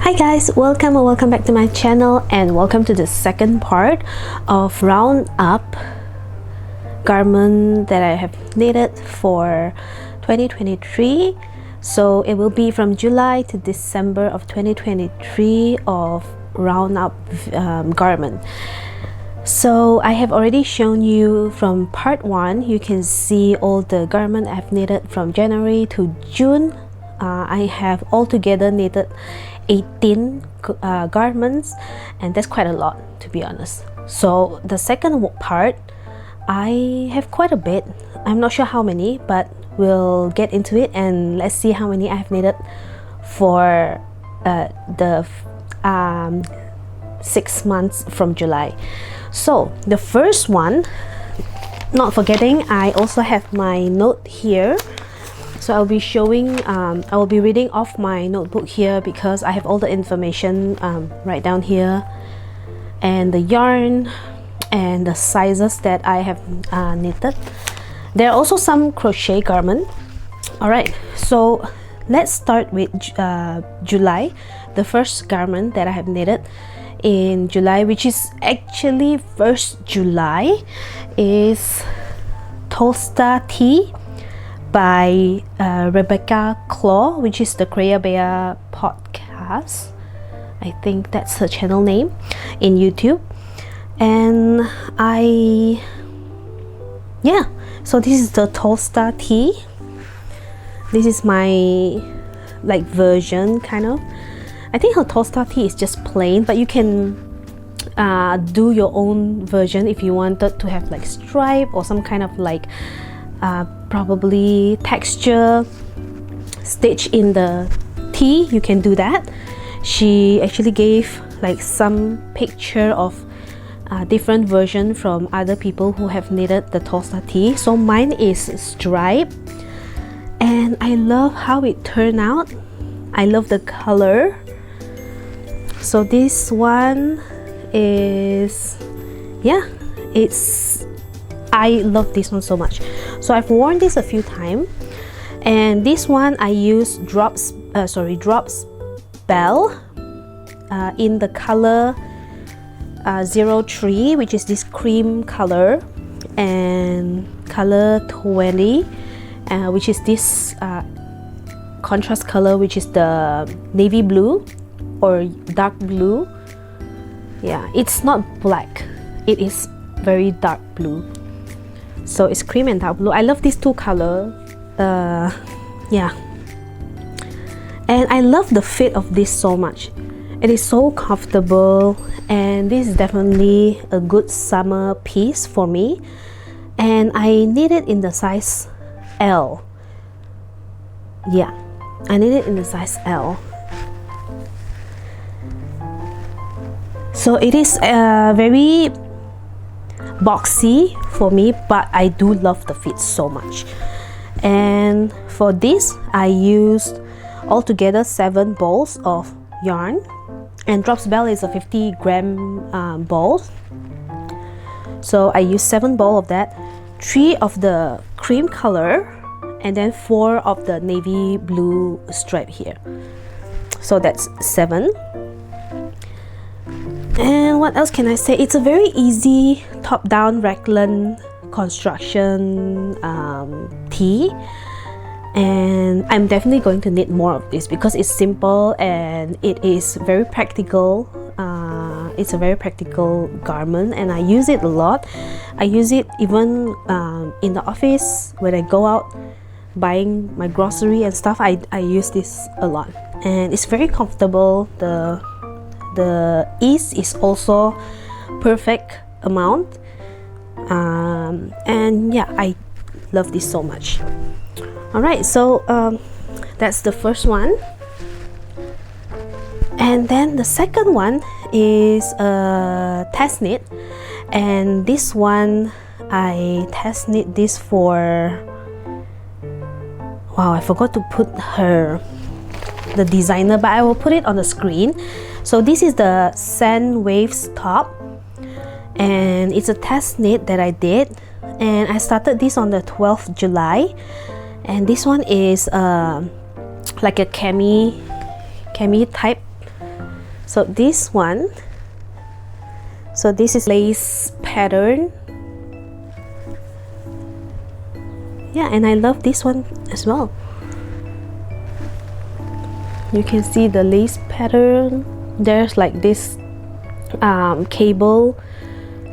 Hi guys, welcome or welcome back to my channel, and welcome to the second part of Roundup Garment that I have knitted for 2023. So it will be from July to December of 2023 of Roundup Garment. So I have already shown you from part 1. You can see all the garment I've knitted from January to June. I have altogether knitted 18 garments, and that's quite a lot, to be honest. So the second part, I have quite a bit. I'm not sure how many, but we'll get into it and let's see how many I have knitted for the 6 months from July. So the first one, not forgetting, I also have my note here. So I'll be showing, I will be reading off my notebook here because I have all the information right down here, and the yarn and the sizes that I have knitted. There are also some crochet garment. Alright, so let's start with July. The first garment that I have knitted in July, which is actually 1st July, is Tosta Tee by Rebecca Clow, which is the Creya Bear podcast. I think that's her channel name in YouTube. And so this is the Tosta Tee. This is my version, kind of. I think her Tosta Tee is just plain, but you can do your own version if you wanted to have stripe or some kind of probably texture stitch in the tee. You can do that. She actually gave some picture of different version from other people who have knitted the Tosta Tee. So mine is stripe, and I love how it turned out. I love the color. So this one is, I love this one so much. So I've worn this a few times, and this one I use drops bell in the color 03, which is this cream color, and color 20, which is this contrast color, which is the navy blue or dark blue. Yeah, it's not black, it is very dark blue. So it's cream and dark blue. I love these two colors. And I love the fit of this so much. It is so comfortable, and this is definitely a good summer piece for me. And I knit it in the size L. Yeah, I knit it in the size L. So it is very boxy for me, but I do love the fit so much. And for this, I used altogether 7 balls of yarn, and drops bell is a 50-gram ball. So I used 7 balls of that, 3 of the cream color, and then 4 of the navy blue stripe here. So that's 7. And what else can I say? It's a very easy top-down raglan construction tee, and I'm definitely going to knit more of this because it's simple and it is very practical. It's a very practical garment, and I use it a lot. I use it even in the office when I go out buying my grocery and stuff. I use this a lot, and it's very comfortable. The ease is also perfect amount, and yeah, I love this so much. Alright, so that's the first one. And then the second one is a test knit, and this one I test knit this for, wow, I forgot to put the designer, but I will put it on the screen. So this is the Sand Waves top, and it's a test knit that I did, and I started this on the 12th July, and this one is like a cami type So this one, so this is lace pattern. Yeah, and I love this one as well. You can see the lace pattern. There's like this cable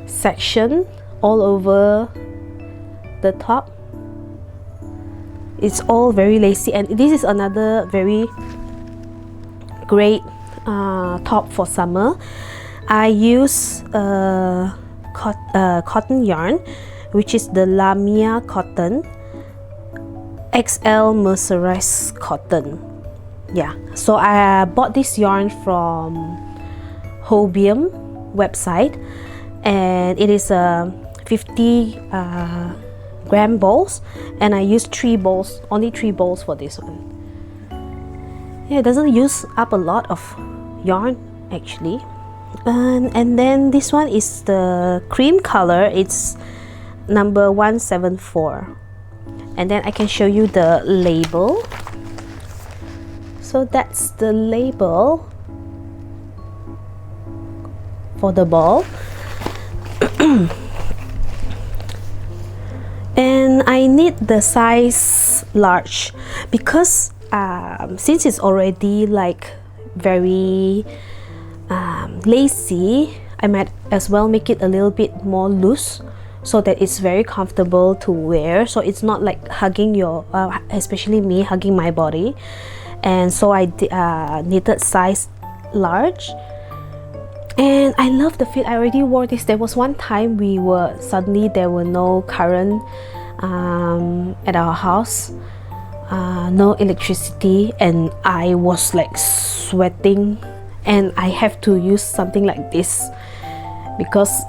section all over the top. It's all very lacy, and this is another very great top for summer. I use cotton yarn, which is the Lamia cotton XL mercerized cotton. Yeah, so I bought this yarn from Hobium website, and it is a 50 gram balls, and I use 3 balls, only 3 balls for this one. Yeah, it doesn't use up a lot of yarn actually. And then this one is the cream color. It's number 174, and then I can show you the label. So that's the label for the ball. And I need the size large because since it's already like very lacy, I might as well make it a little bit more loose so that it's very comfortable to wear, so it's not like hugging your especially me hugging my body. And so I knitted size large, and I love the fit. I already wore this. There was one time there were no current at our house, no electricity, and I was like sweating, and I have to use something like this because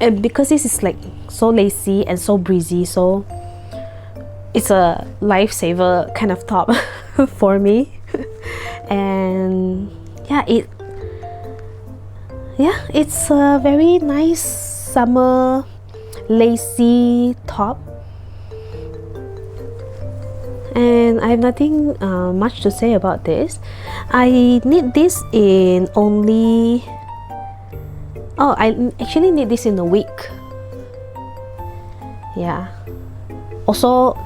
and because this is like so lacy and so breezy, so it's a lifesaver kind of top for me. And it's a very nice summer lacy top, and I have nothing much to say about this. I knit this in only I actually knit this in a week. Yeah, also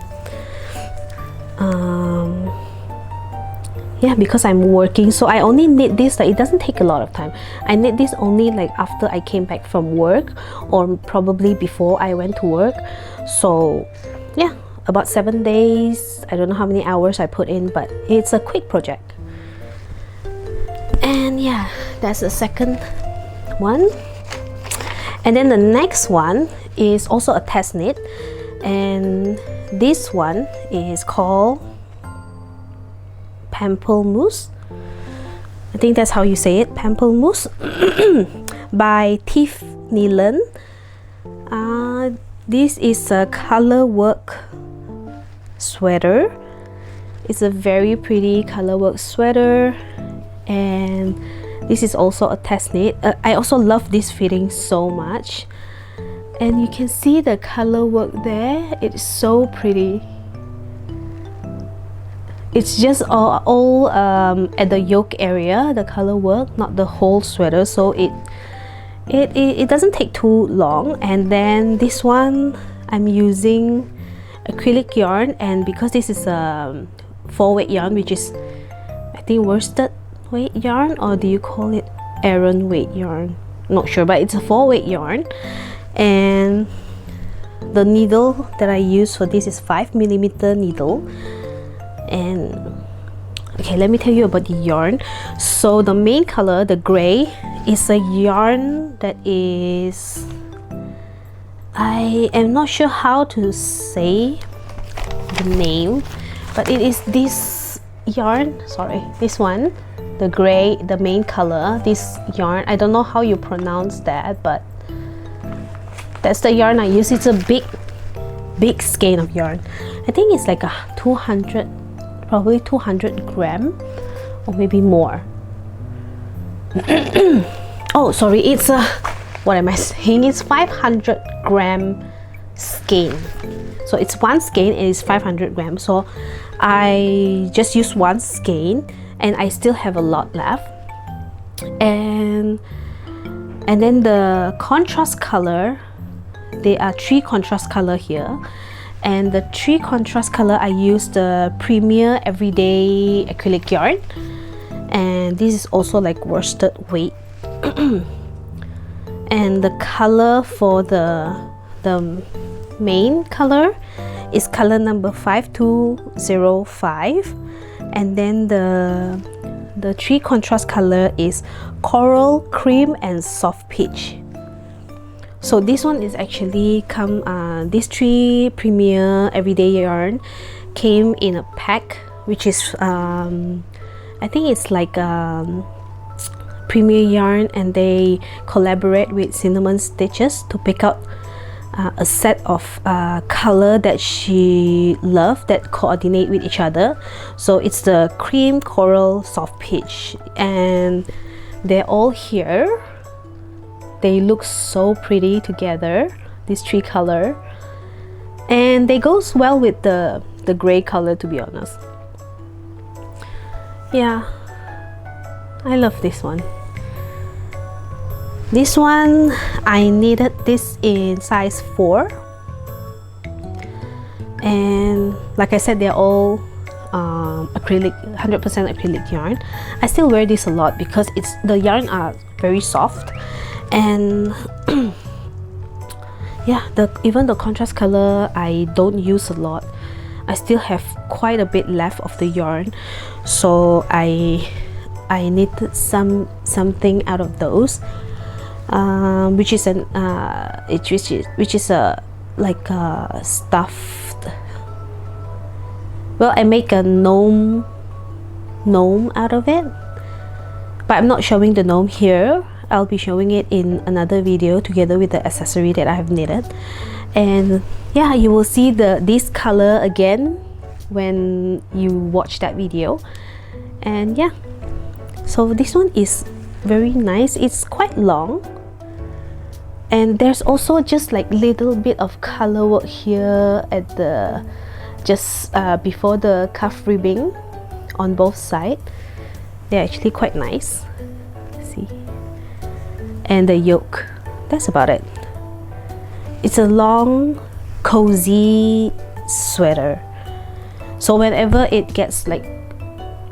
because I'm working, so I only knit this, like it doesn't take a lot of time. I knit this only like after I came back from work, or probably before I went to work. So yeah, about 7 days. I don't know how many hours I put in, but it's a quick project. And yeah, that's the second one. And then the next one is also a test knit, and this one is called Pamplemousse. I think that's how you say it, Pamplemousse, by Neilan. This is a color work sweater. It's a very pretty color work sweater, and this is also a test knit. I also love this fitting so much, and you can see the color work there. It's so pretty. It's just all at the yoke area, the color work, not the whole sweater, so it doesn't take too long. And then this one, I'm using acrylic yarn, and because this is a 4-weight yarn, which is I think worsted weight yarn, or do you call it Aran weight yarn? Not sure, but it's a 4-weight yarn. And the needle that I use for this is 5mm needle. And okay, let me tell you about the yarn. So the main color, the gray, is a yarn that is, I am not sure how to say the name, but it is this yarn, sorry, this one, the gray, the main color, this yarn. I don't know how you pronounce that, but that's the yarn I use. It's a big skein of yarn. I think it's like a 200, probably 200 gram, or maybe more. Oh, sorry, it's a, what am I saying? It's 500 gram skein. So it's one skein and it's 500 grams. So I just used one skein, and I still have a lot left. and then the contrast color, there are 3 contrast color here, and the 3 contrast color I used the Premier Everyday acrylic yarn, and this is also like worsted weight. And the color for the main color is color number 5205, and then the 3 contrast color is coral, cream, and soft peach. So this one is actually these 3 Premier Everyday yarn came in a pack, which is I think it's like Premier yarn, and they collaborate with Cinnamon Stitches to pick out a set of color that she loved that coordinate with each other. So it's the cream, coral, soft peach, and they're all here. They look so pretty together, these 3 color, and they goes well with the gray color, to be honest. Yeah, I love this one. This one, I needed this in size 4, and like I said, they're all acrylic, 100% acrylic yarn. I still wear this a lot because the yarn are very soft, and yeah, even the contrast color I don't use a lot. I still have quite a bit left of the yarn, so I needed something out of those, which is a like a stuffed. Well, I make a gnome out of it, but I'm not showing the gnome here. I'll be showing it in another video together with the accessory that I have knitted. And yeah, you will see this color again when you watch that video. And yeah, so this one is very nice. It's quite long, and there's also just like little bit of color work here at the just before the cuff ribbing on both sides. They're actually quite nice. See, and the yoke, that's about it. It's a long cozy sweater, so whenever it gets like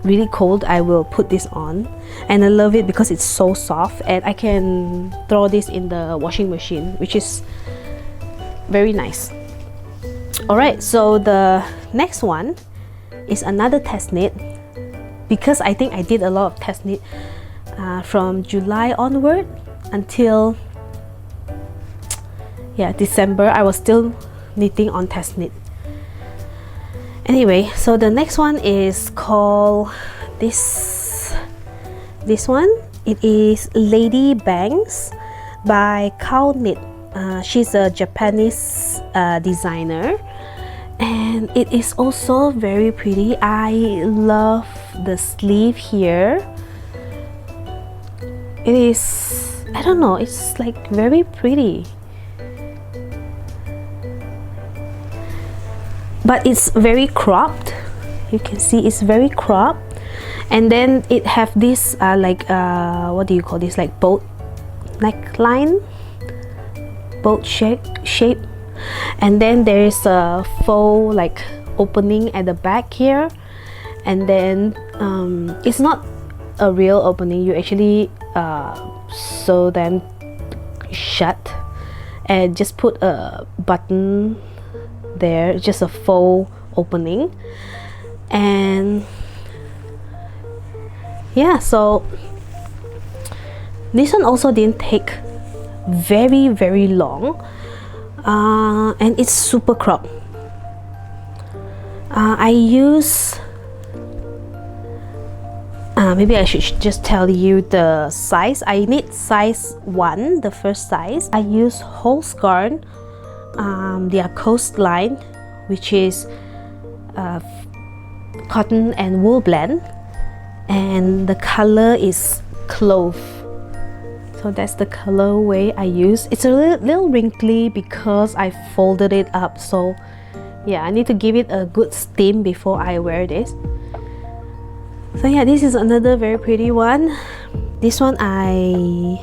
really cold, I will put this on, and I love it because it's so soft, and I can throw this in the washing machine, which is very nice. Alright, so the next one is another test knit, because I think I did a lot of test knit from July onward until December. I was still knitting on test knit. Anyway, so the next one is called this one. It is Lady Bangs by Cow Knit. She's a Japanese designer, and it is also very pretty. I love the sleeve here. It is, I don't know, it's like very pretty, but it's very cropped. You can see it's very cropped, and then it have this what do you call this, like boat neckline, boat shape, and then there is a faux like opening at the back here, and then it's not a real opening. You actually sew them shut and just put a button there, just a faux opening. And yeah, so this one also didn't take very long, and it's super cropped. I use maybe I should just tell you the size. I knit size 1, the first size. I use Holzgarn, their coastline, which is cotton and wool blend, and the color is clove. So that's the colorway I use. It's a little wrinkly because I folded it up, so yeah, I need to give it a good steam before I wear this. So yeah, this is another very pretty one. This one I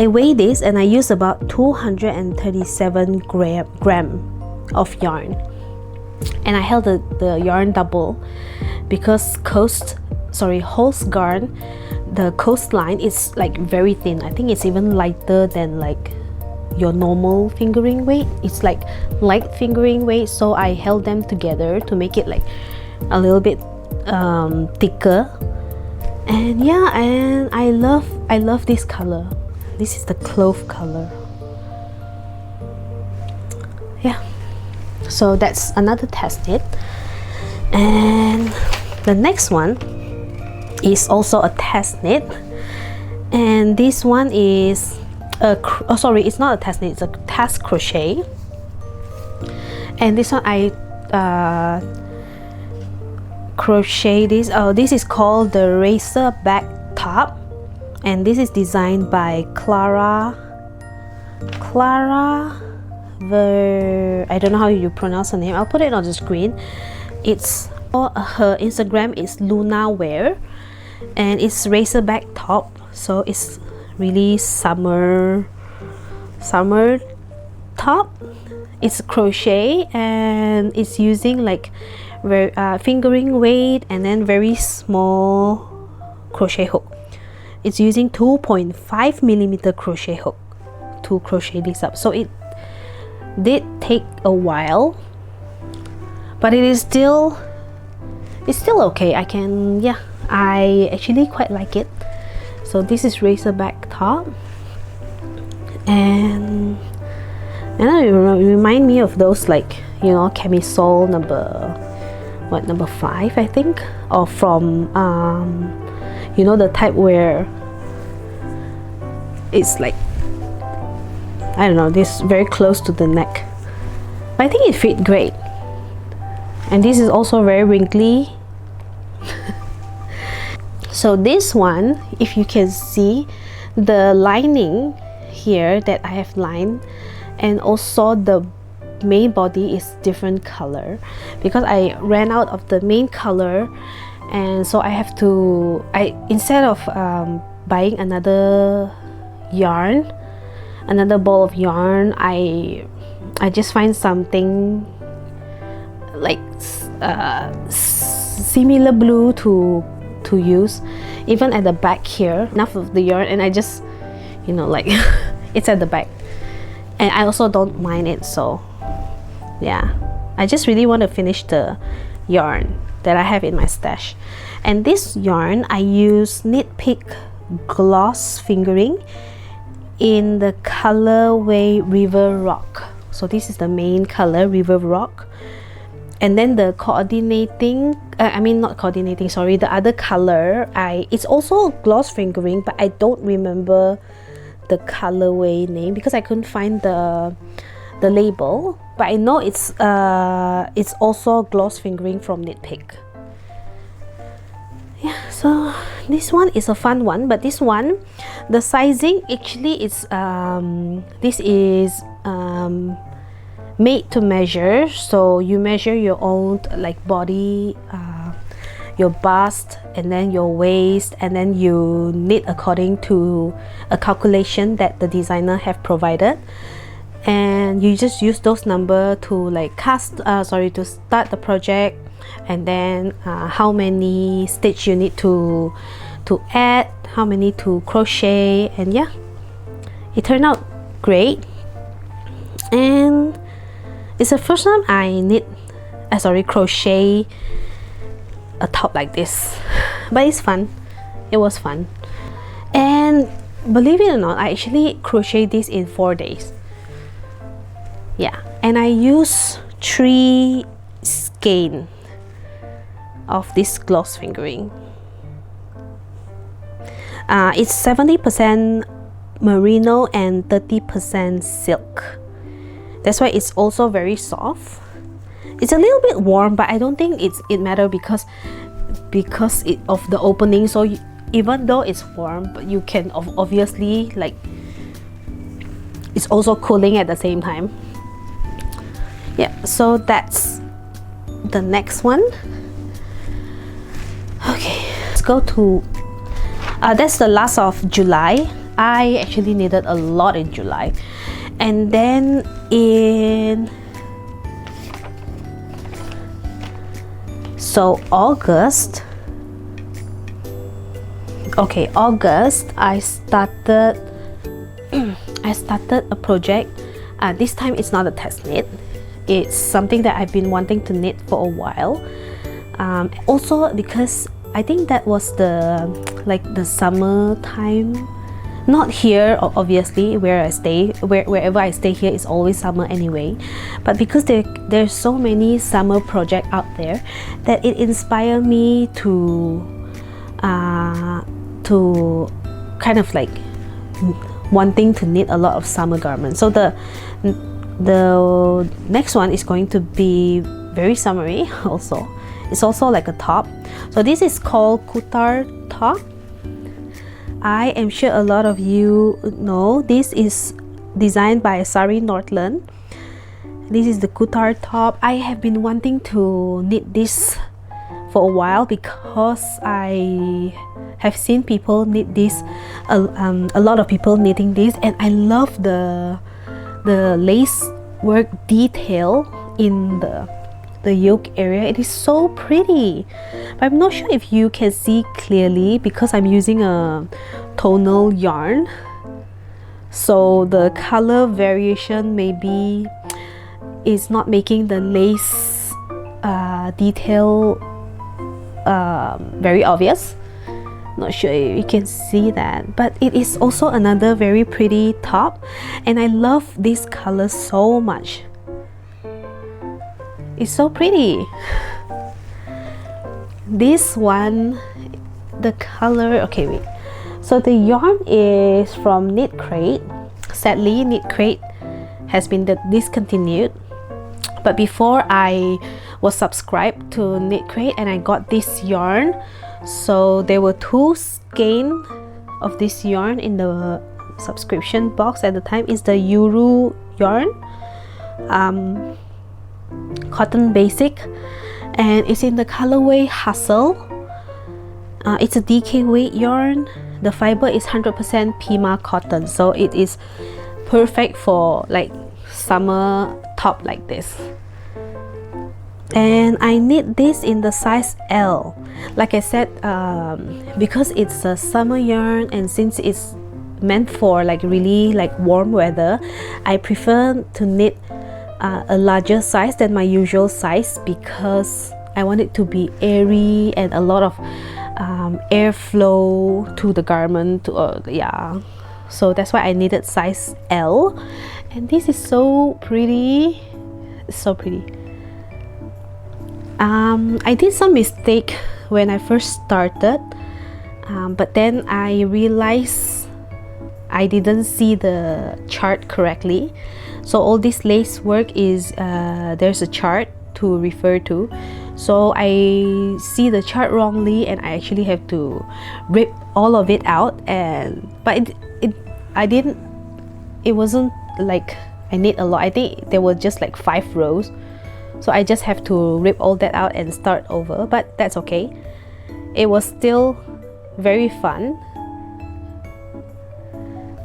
weigh this and I use about 237 gram of yarn, and I held the yarn double because Host Garn, the coastline is like very thin. I think it's even lighter than like your normal fingering weight. It's like light fingering weight, so I held them together to make it like a little bit thicker. And yeah, and I love this color. This is the clove color. Yeah, so that's another test knit. And the next one is also a test knit, and this one is it's not a test knit, it's a test crochet. And this one I crochet this. This is called the Racerback top, and this is designed by Clara I don't know how you pronounce her name. I'll put it on the screen. It's her Instagram is Luna Wear, and it's Racerback top, so it's really summer top. It's crochet and it's using like very fingering weight and then very small crochet hook. It's using 2.5 millimeter crochet hook to crochet this up, so it did take a while, but it's still okay. I actually quite like it. So this is Racerback top, and it remind me of those, like, you know, camisole number 5 I think, or from you know, the type where it's like, I don't know, this very close to the neck, but I think it fit great. And this is also very wrinkly. So this one, if you can see the lining here that I have lined, and also the main body is different color because I ran out of the main color, and so I have to, instead of buying another ball of yarn, I just find something like similar blue to use, even at the back here. Enough of the yarn, and I just, you know, like it's at the back, and I also don't mind it. So yeah, I just really want to finish the yarn that I have in my stash. And this yarn I use Knit Pick gloss fingering in the colorway River Rock. So this is the main color, River Rock. And then the the other color, it's also gloss fingering, but I don't remember the colorway name because I couldn't find the label, but I know it's also gloss fingering from Knit Pick. Yeah, so this one is a fun one, but this one, the sizing actually is this is made to measure. So you measure your own like body, your bust, and then your waist, and then you knit according to a calculation that the designer have provided, and you just use those number to like to start the project, and then how many stitch you need to add, how many to crochet, and yeah, it turned out great. And it's the first time I crochet a top like this, but it's fun. It was fun. And believe it or not, I actually crocheted this in 4 days. Yeah, and I use 3 skein of this gloss fingering. It's 70% merino and 30% silk. That's why it's also very soft. It's a little bit warm, but I don't think it matters because of the opening. So even though it's warm, but you can obviously, like, it's also cooling at the same time. Yeah, so that's the next one. Okay, let's go to That's the last of July. I actually knitted a lot in July, and then in August, I started a project. This time it's not a test knit. It's something that I've been wanting to knit for a while. Also because I think that was the summer time. Not here, obviously, where I stay. Wherever I stay here is always summer anyway. But because there's so many summer projects out there, that it inspired me to kind of like wanting to knit a lot of summer garments. So the next one is going to be very summery also. It's also like a top. So this is called Kuutar top. I am sure a lot of you know this is designed by Sari Nordland. This is the Kuutar top. I have been wanting to knit this for a while because I have seen people knit this, a lot of people knitting this, and I love the lace work detail in the yoke area. It is so pretty, but I'm not sure if you can see clearly because I'm using a tonal yarn, so the color variation maybe is not making the lace detail very obvious. Not sure if you can see that, but it is also another very pretty top, and I love this color so much. It's so pretty. This one, the color, okay, wait. So the yarn is from Knit Crate. Sadly, Knit Crate has been discontinued. But before, I was subscribed to Knit Crate and I got this yarn. So there were 2 skeins of this yarn in the subscription box at the time. It's the Yuru yarn. Cotton basic, and it's in the colorway Hustle. It's a DK weight yarn. The fiber is 100% Pima cotton, so it is perfect for like summer top like this. And I knit this in the size L. Like I said, because it's a summer yarn and since it's meant for like really like warm weather, I prefer to knit a larger size than my usual size because I want it to be airy and a lot of airflow to the garment. Yeah, so that's why I needed size L, and this is so pretty. It's so pretty. I did some mistake when I first started, but then I realized I didn't see the chart correctly. So all this lace work is there's a chart to refer to. So I see the chart wrongly and I actually have to rip all of it out, and but it wasn't like I knit a lot. I think there were just like 5 rows. So I just have to rip all that out and start over, but that's okay. It was still very fun.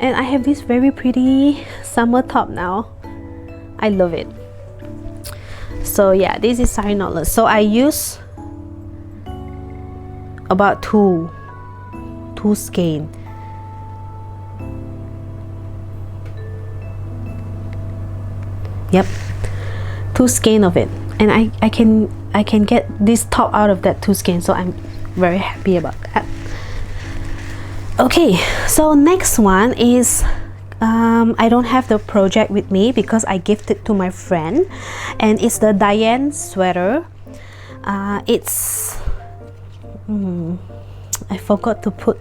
And I have this very pretty summer top now. I love it. So yeah, this is Sari Nordland. So I use about two skein. Yep, 2 skein of it, and I can get this top out of that 2 skein, so I'm very happy about that. Okay, so next one is I don't have the project with me because I gifted to my friend, and it's the Diane Sweater. It's I forgot to put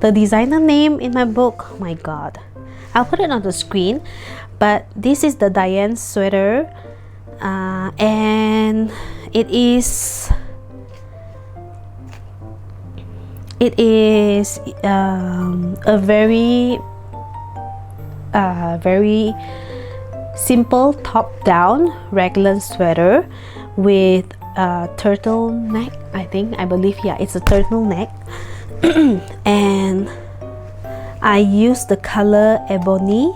the designer name in my book. Oh my god, I'll put it on the screen. But this is the Diane Sweater, and it is a very simple top-down raglan sweater with a turtleneck. I believe, yeah, it's a turtleneck. And I use the color Ebony,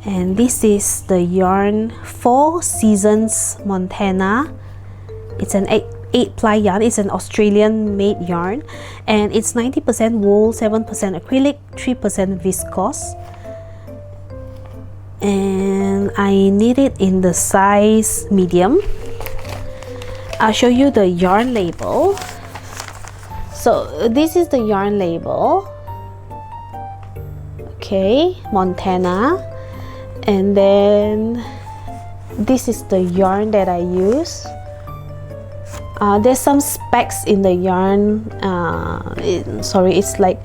and this is the yarn Four Seasons Montana. It's an 8-ply yarn. It's an Australian made yarn, and it's 90% wool, 7% acrylic, 3% viscose. And I knit it in the size medium. I'll show you the yarn label. So this is the yarn label. Okay, Montana. And then this is the yarn that I use. There's some specks in the yarn. It's like,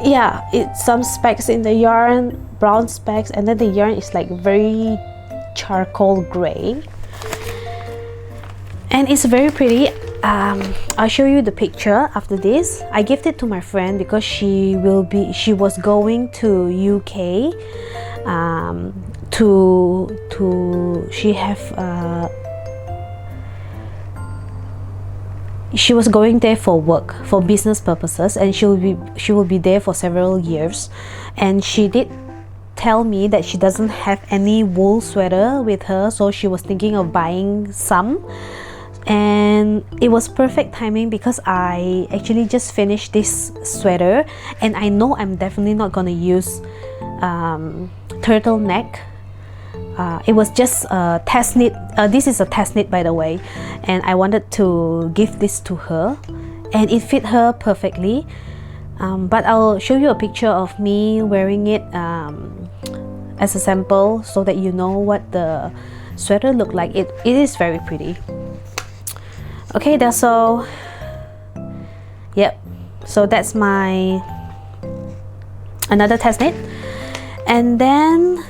yeah, it's some specks in the yarn, brown specks, and then the yarn is like very charcoal gray, and it's very pretty. I'll show you the picture after this. I gifted it to my friend because she was going to UK she was going there for work, for business purposes, and she will be there for several years. And she did tell me that she doesn't have any wool sweater with her, so she was thinking of buying some. And it was perfect timing because I actually just finished this sweater, and I know I'm definitely not gonna use turtleneck. It was just a test knit. This is a test knit, by the way, and I wanted to give this to her, and it fit her perfectly. But I'll show you a picture of me wearing it as a sample so that you know what the sweater looked like. It is very pretty. Okay, that's all. Yep, so that's my another test knit. And then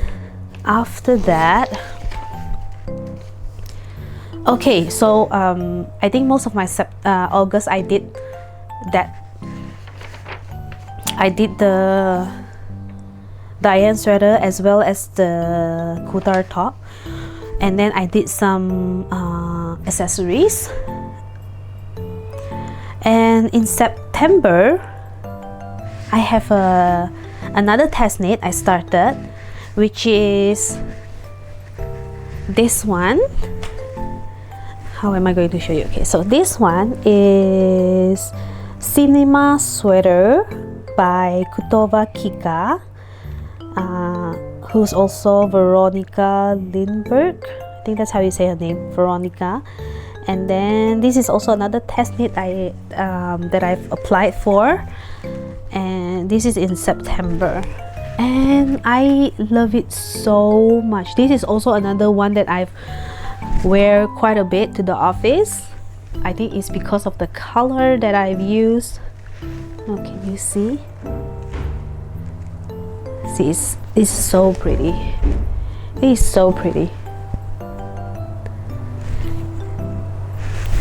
after that, okay, so I think most of my August I did that. I did the Diane Sweater as well as the Kuutar top, and then I did some accessories. And in September, I have another test knit I started, which is this one. How am I going to show you? Okay, so this one is Cinema Sweater by Kutova Kika, who's also Veronica Lindberg. I think that's how you say her name, Veronica. And then this is also another test knit that I've applied for, and this is in September, and I love it so much. This is also another one that I've wear quite a bit to the office. I think it's because of the color that I've used. Oh, can you see? See, it's so pretty. It is so pretty.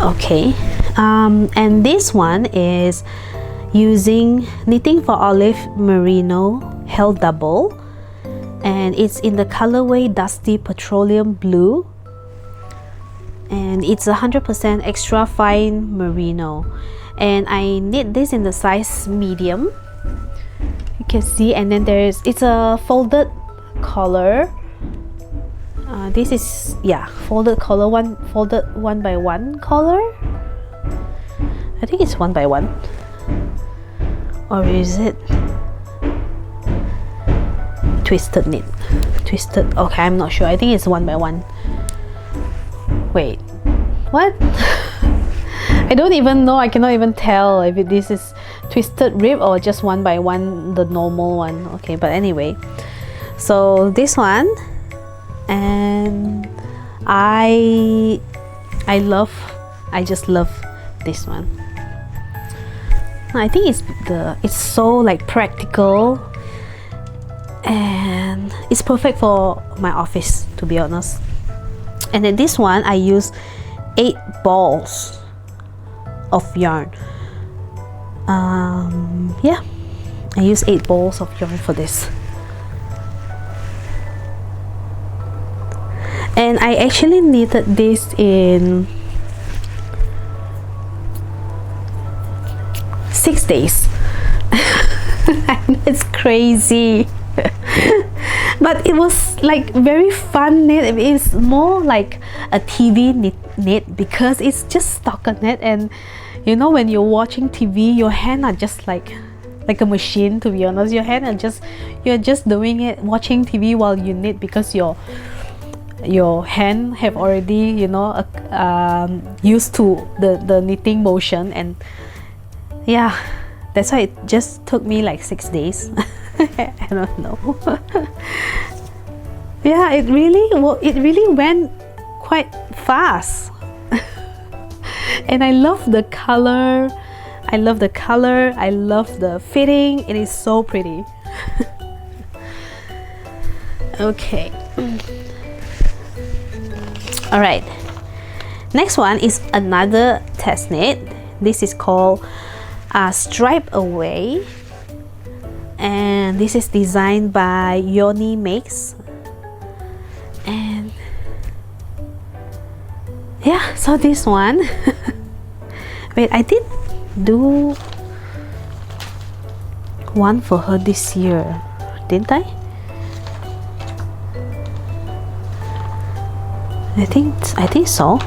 Okay, and this one is using Knitting for Olive Merino Held Double, and it's in the colorway Dusty Petroleum Blue, and it's 100% extra fine merino, and I knit this in the size medium. You can see, and then it's a folded collar. This is, yeah, folded collar, folded 1x1 collar. I think it's 1x1, or is it twisted knit? Twisted. Okay, I'm not sure. I think it's 1x1. Wait, what? I don't even know. I cannot even tell if this is twisted rib or just 1x1, the normal one. Okay, but anyway, so this one, and I just love this one. I think it's so like practical, and it's perfect for my office, to be honest. And then this one I use 8 balls of yarn. Yeah, I use 8 balls of yarn for this. And I actually knitted this in 6 days. I know. crazy. But it was like very fun knit. It's more like a TV knit because it's just stockinette, and you know, when you're watching TV, your hands are just like a machine, to be honest. Your hand are just, you're just doing it, watching TV while you knit, because your hand have already, you know, used to the knitting motion. And yeah, that's why it just took me like 6 days. I don't know. Yeah, it really went quite fast. And I love the color. I love the fitting. It is so pretty. Okay. All right. Next one is another test knit. This is called Stripe Away, and this is designed by Yoni Makes. And yeah, so this one wait, I did do one for her this year, didn't I? I think so.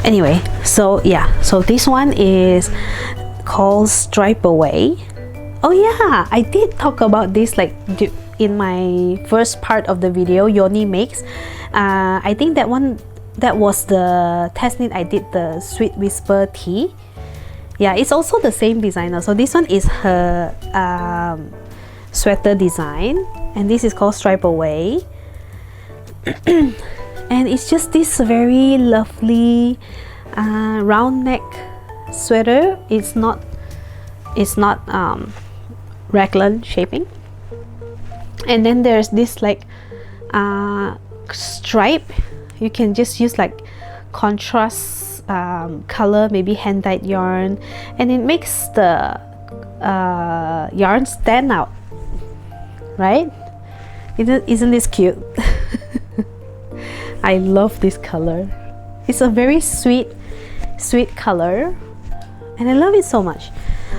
Anyway, so yeah, so this one is called Stripe Away. Oh yeah, I did talk about this like in my first part of the video, Yoni Makes. I think that was the test knit I did, the Sweet Whisper Tee. Yeah, it's also the same designer. So this one is her sweater design, and this is called Stripe Away. And it's just this very lovely round neck sweater. It's not raglan shaping, and then there's this like stripe. You can just use like contrast color, maybe hand dyed yarn, and it makes the yarn stand out, right? Isn't this cute? I love this color. It's a very sweet color, and I love it so much.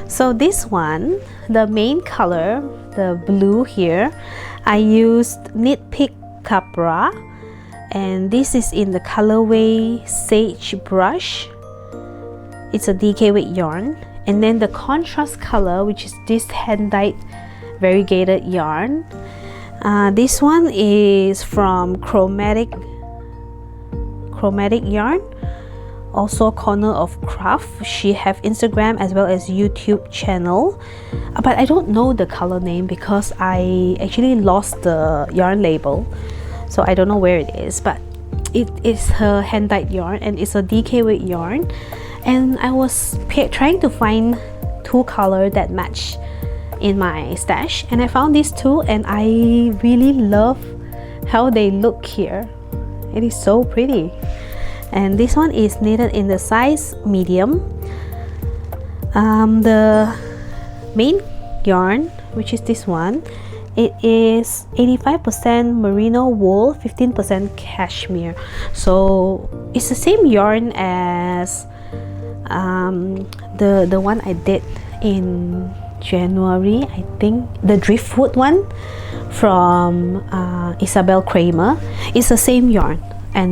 So this one, the main color, the blue here, I used Knit Pick Capra, and this is in the colorway Sage Brush. It's a DK weight yarn. And then the contrast color, which is this hand dyed variegated yarn, this one is from chromatic yarn, also Corner of Craft. She have Instagram as well as YouTube channel, but I don't know the color name because I actually lost the yarn label, so I don't know where it is. But it is her hand dyed yarn, and it's a DK weight yarn. And I was trying to find two colors that match in my stash, and I found these two, and I really love how they look here. It is so pretty. And this one is knitted in the size medium. The main yarn, which is this one, it is 85% merino wool, 15% cashmere. So it's the same yarn as the one I did in January, I think, the driftwood one from Isabel Kramer. It's the same yarn,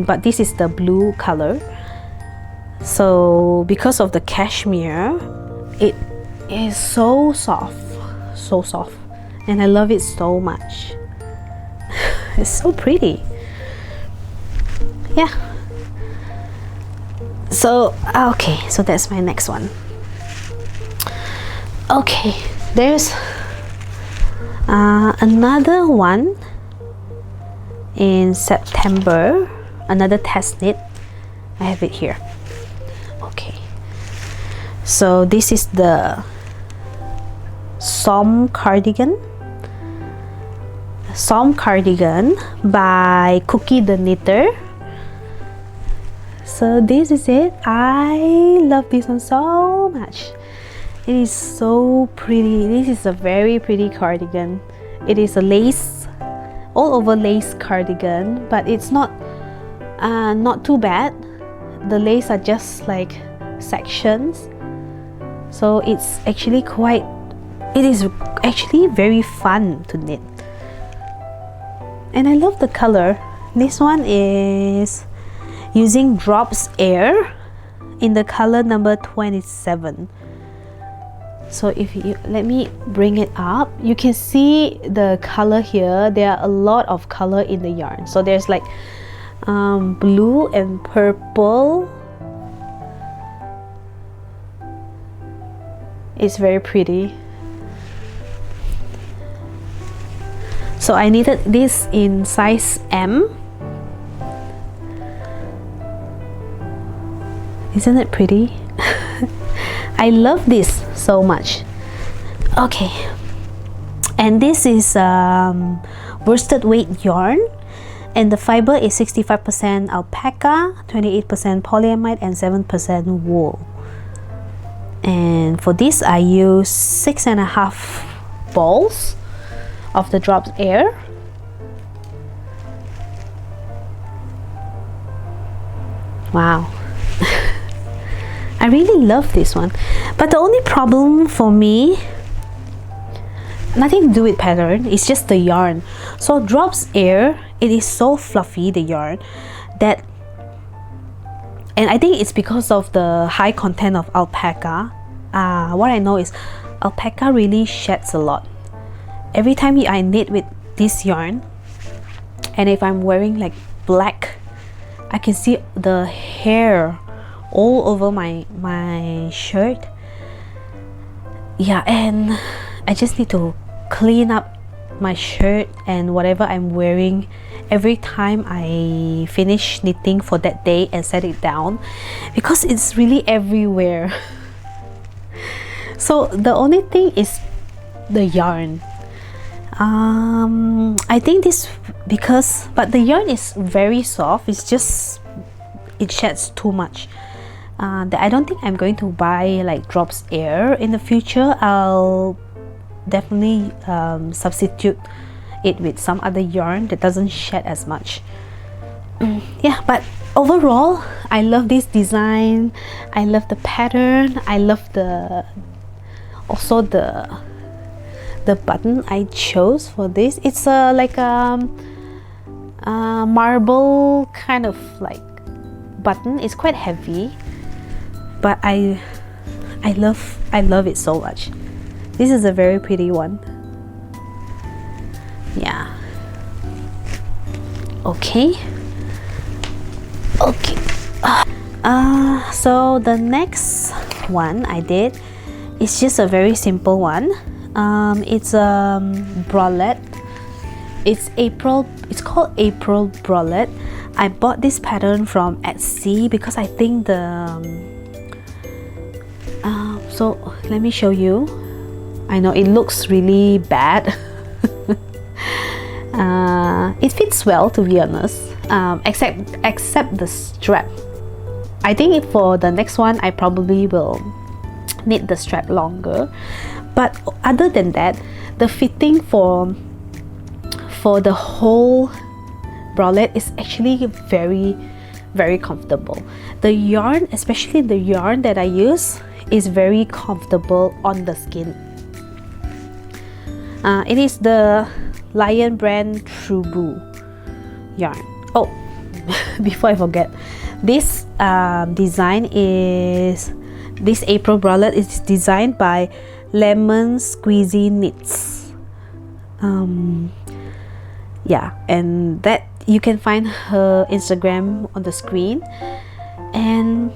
but this is the blue color. So because of the cashmere, it is so soft, and I love it so much. It's so pretty. Yeah. So okay, so that's my next one. Okay, there's another one in September, another test knit. I have it here. Okay, so this is the Som Cardigan by Cookie the Knitter. So this is it. I love this one so much. It is so pretty. This is a very pretty cardigan. It is a lace, all over lace cardigan, but it's not too bad. The lace are just like sections, So it's actually it is actually very fun to knit. And I love the color. This one is using Drops Air in the color number 27. So if you let me bring it up, you can see the color here. There are a lot of color in the yarn. So there's like blue and purple. It's very pretty. So I knitted this in size M. Isn't it pretty? I love this so much. Okay, and this is worsted weight yarn, and the fiber is 65% alpaca, 28% polyamide, and 7% wool. And for this I use 6.5 balls of the Drops Air. Wow. I really love this one, but the only problem for me, nothing to do with pattern, it's just the yarn. So Drops Air, it is so fluffy, the yarn, that, and I think it's because of the high content of alpaca. What I know is alpaca really sheds a lot. Every time I knit with this yarn, and if I'm wearing like black, I can see the hair all over my shirt. Yeah, and I just need to clean up my shirt and whatever I'm wearing every time I finish knitting for that day and set it down, because it's really everywhere. So the only thing is the yarn. I think this, but the yarn is very soft. It's just, it sheds too much. I don't think I'm going to buy like Drops Air in the future. I'll definitely substitute it with some other yarn that doesn't shed as much. Yeah, but overall I love this design. I love the pattern. I love also the button I chose for this. It's like a marble kind of like button. It's quite heavy, but I love it so much. This is a very pretty one. Yeah. Okay. So the next one I did is just a very simple one. It's bralette. It's called April bralette. I bought this pattern from Etsy because I think so let me show you. I know it looks really bad. It fits well, to be honest, except the strap. I think for the next one I probably will knit the strap longer, but other than that, the fitting for the whole bralette is actually very comfortable. The yarn, especially the yarn that I use, is very comfortable on the skin. It is the Lion brand True Blue yarn. Oh, before I forget, this design is, this April bralette is designed by Lemon Squeezy Knits. Yeah, and that you can find her Instagram on the screen. And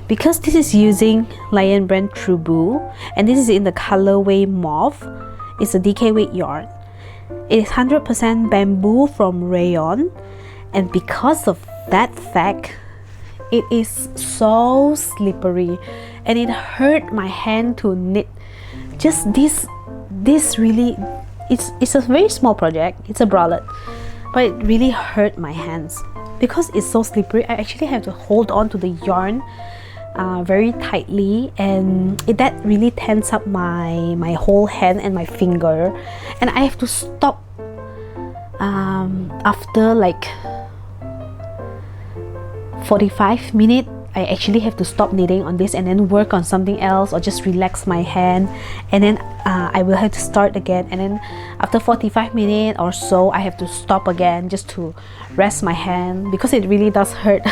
because this is using Lion brand True Blue, and this is in the colorway mauve, it's a DK weight yarn. It is 100% bamboo from rayon, and because of that fact, it is so slippery and it hurt my hand to knit. Just this really, it's a very small project. It's a bralette, but it really hurt my hands because it's so slippery. I actually have to hold on to the yarn very tightly, and that really tense up my whole hand and my finger, and I have to stop after like 45 minutes I actually have to stop knitting on this and then work on something else, or just relax my hand, and then I will have to start again, and then after 45 minutes or so I have to stop again just to rest my hand, because it really does hurt.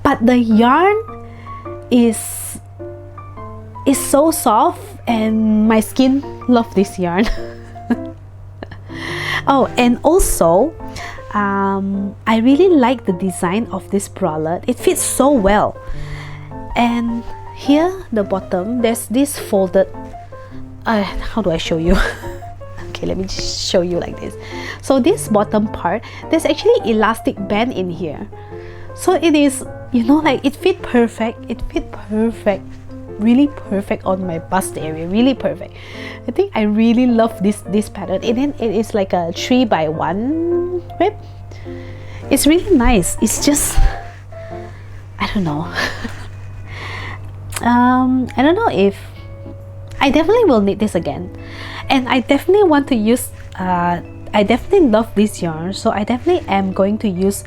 But the yarn is so soft, and my skin love this yarn. Oh, and also I really like the design of this bralette. It fits so well. And here, the bottom, there's this folded, how do I show you? Okay, let me just show you like this. So this bottom part, there's actually elastic band in here. So it is, you know, like it fit perfect. It fit perfect, really perfect on my bust area, really perfect. I think I really love this pattern. And then it is like a 3x1 rib. It's really nice. It's just, I don't know. I don't know if I definitely will knit this again, and I definitely want to use I definitely love this yarn, so I definitely am going to use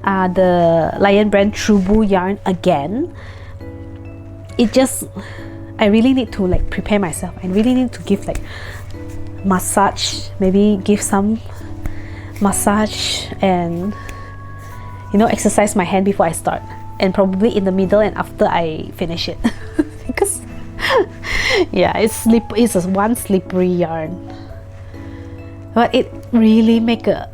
the Lion brand True Blue yarn again. It just, I really need to like prepare myself. I really need to give like massage, maybe give some massage, and you know, exercise my hand before I start, and probably in the middle and after I finish it. Because yeah, it's a one slippery yarn, but it really make a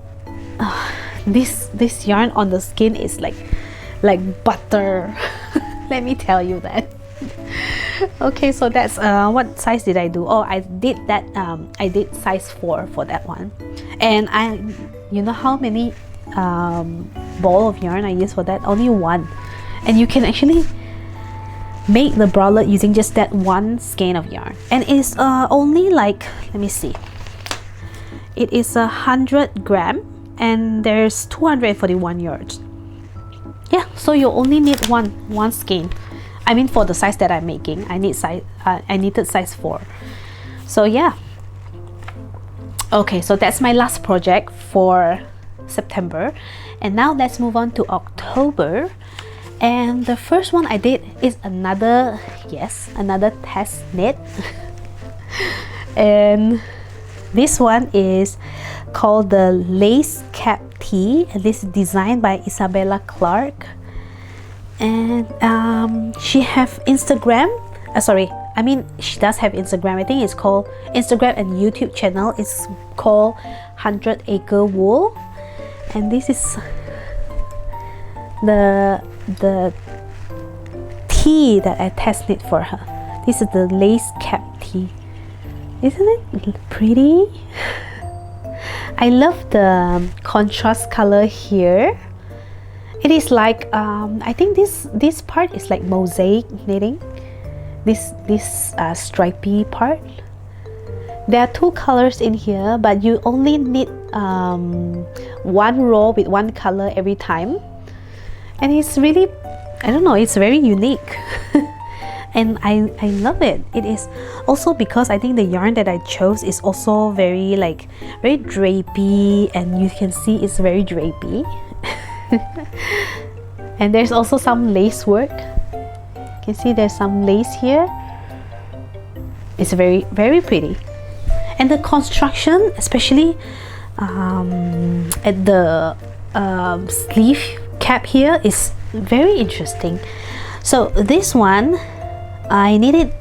this yarn on the skin is like butter. Let me tell you that. Okay, so that's what size did I do? Oh, I did that, I did size 4 for that one. And you know how many ball of yarn I used for that? Only 1. And you can actually make the bralette using just that 1 skein of yarn, and it's only like, let me see, it is 100 gram, and there's 241 yards. Yeah, so you only need one skein. I mean, for the size that I'm making, I needed size 4. So yeah. Okay, so that's my last project for September, and now let's move on to October. And the first one I did is another test knit. And this one is called the Lace Cap Tee, and this is designed by Isabella Clark. And she have Instagram, she does have Instagram. I think it's called Instagram and YouTube channel. It's called 100 Acre Wool, and this is the tee that I test knit for her. This is the Lace Cap Tee. Isn't it pretty? I love the contrast color here. It is like I think this part is like mosaic knitting. This stripy part. There are 2 colors in here, but you only knit 1 row with 1 color every time, and it's really, I don't know, it's very unique. And I love it. It is also because I think the yarn that I chose is also very drapey, and you can see it's very drapey. And there's also some lace work. You can see there's some lace here. It's very, very pretty. And the construction, especially at the sleeve cap here, is very interesting. So this one I knitted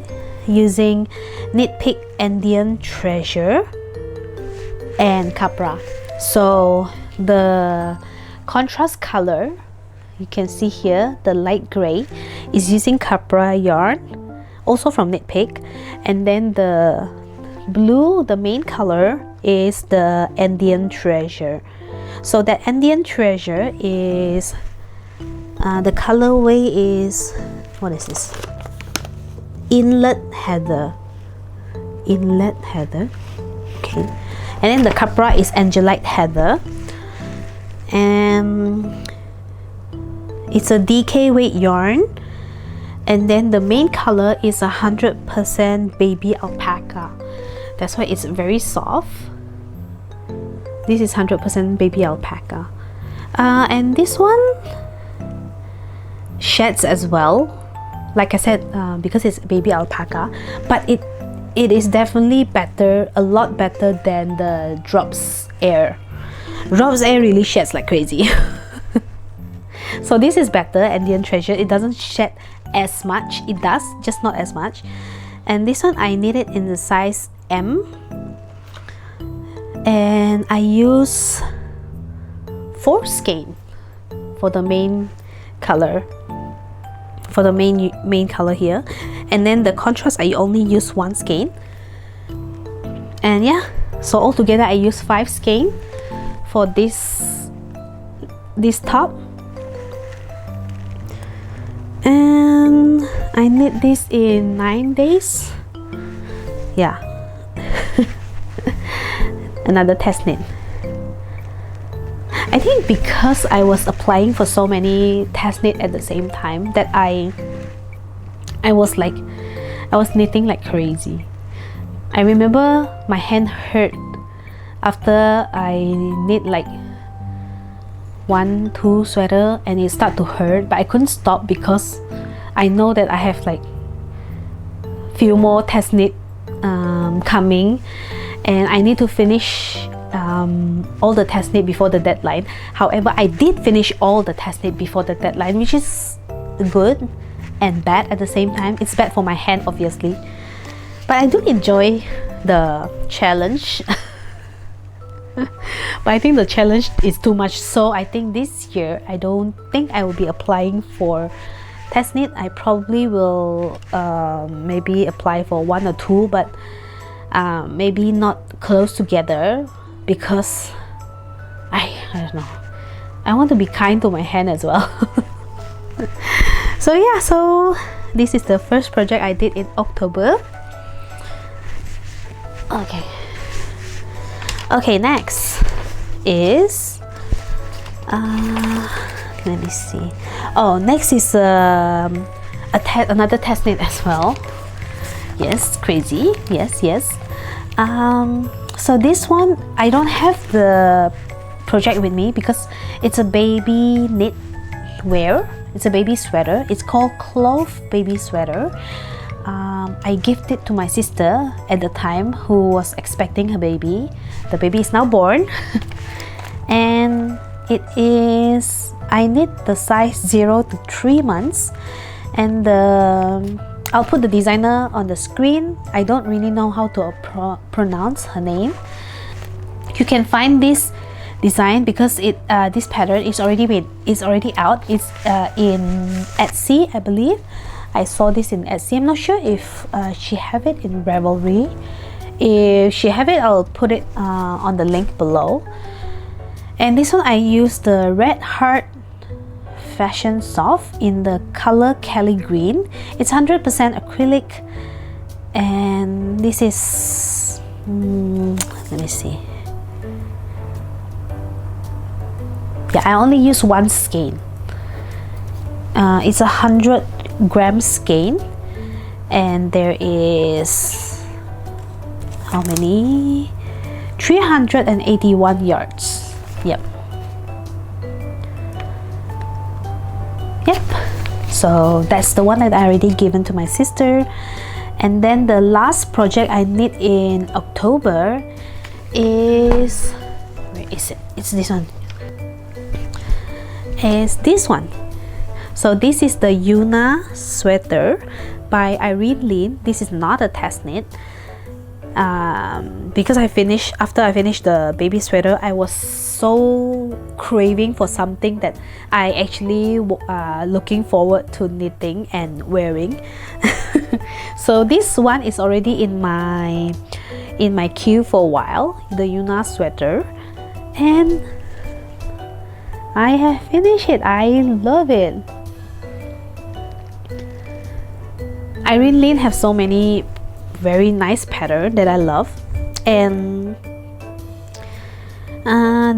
using Knit Pick Indian Treasure and Capra. So the contrast color, you can see here, the light gray is using Capra yarn, also from Knit Pick, and then the blue, the main color, is the Indian Treasure. So that Indian Treasure is the colorway is, what is this? Inlet Heather. Okay. And then the Capra is Angelite Heather, and it's a DK weight yarn. And then the main color is 100% baby alpaca. That's why it's very soft. This is 100% baby alpaca. And this one, sheds as well, like I said, because it's baby alpaca, but it is definitely better, a lot better than the Drops Air. Drops Air really sheds like crazy. So this is better, Andean Treasure. It doesn't shed as much. It does, just not as much. And this one I knit it in the size M, and I use 4 skein for the main color, for the main color here, and then the contrast I only use 1 skein. And yeah, so altogether I use 5 skein for this top. And I knit this in 9 days. Yeah. Another test knit. I think because I was applying for so many test knit at the same time that I was knitting like crazy. I remember my hand hurt after I knit like 1-2 sweater, and it started to hurt, but I couldn't stop because I know that I have like few more test knit coming, and I need to finish all the test knit before the deadline. However, I did finish all the test knit before the deadline, which is good and bad at the same time. It's bad for my hand, obviously, but I do enjoy the challenge. But I think the challenge is too much, so I think this year I don't think I will be applying for test knit. I probably will maybe apply for 1 or 2, but maybe not close together, because I don't know, I want to be kind to my hand as well. So yeah, so this is the first project I did in October. Okay, next is let me see. Oh, next is another test knit as well. Yes, crazy. Yes. So this one I don't have the project with me because it's a baby knit wear. It's a baby sweater. It's called Clove baby sweater. I gifted to my sister at the time, who was expecting her baby. The baby is now born. And it is, I knit the size 0 to 3 months, and I'll put the designer on the screen. I don't really know how to pronounce her name. You can find this design because this pattern is already made. It's already out. It's in Etsy, I believe. I saw this in Etsy. I'm not sure if she have it in Ravelry. If she have it, I'll put it on the link below. And this one I used the Red Heart Fashion Soft in the color Kelly Green. It's 100% acrylic, and this is let me see. Yeah, I only use 1 skein. It's 100 gram skein, and there is how many? 381 yards. Yep. So that's the one that I already given to my sister. And then the last project I knit in October is, where is it? It's this one. It's this one. So this is the Johanna sweater by Neilan. This is not a test knit. Because after I finished the baby sweater, I was so craving for something that I actually looking forward to knitting and wearing. So this one is already in my queue for a while, the Johanna sweater, and I have finished it. I love it. Neilan have so many very nice pattern that I love, and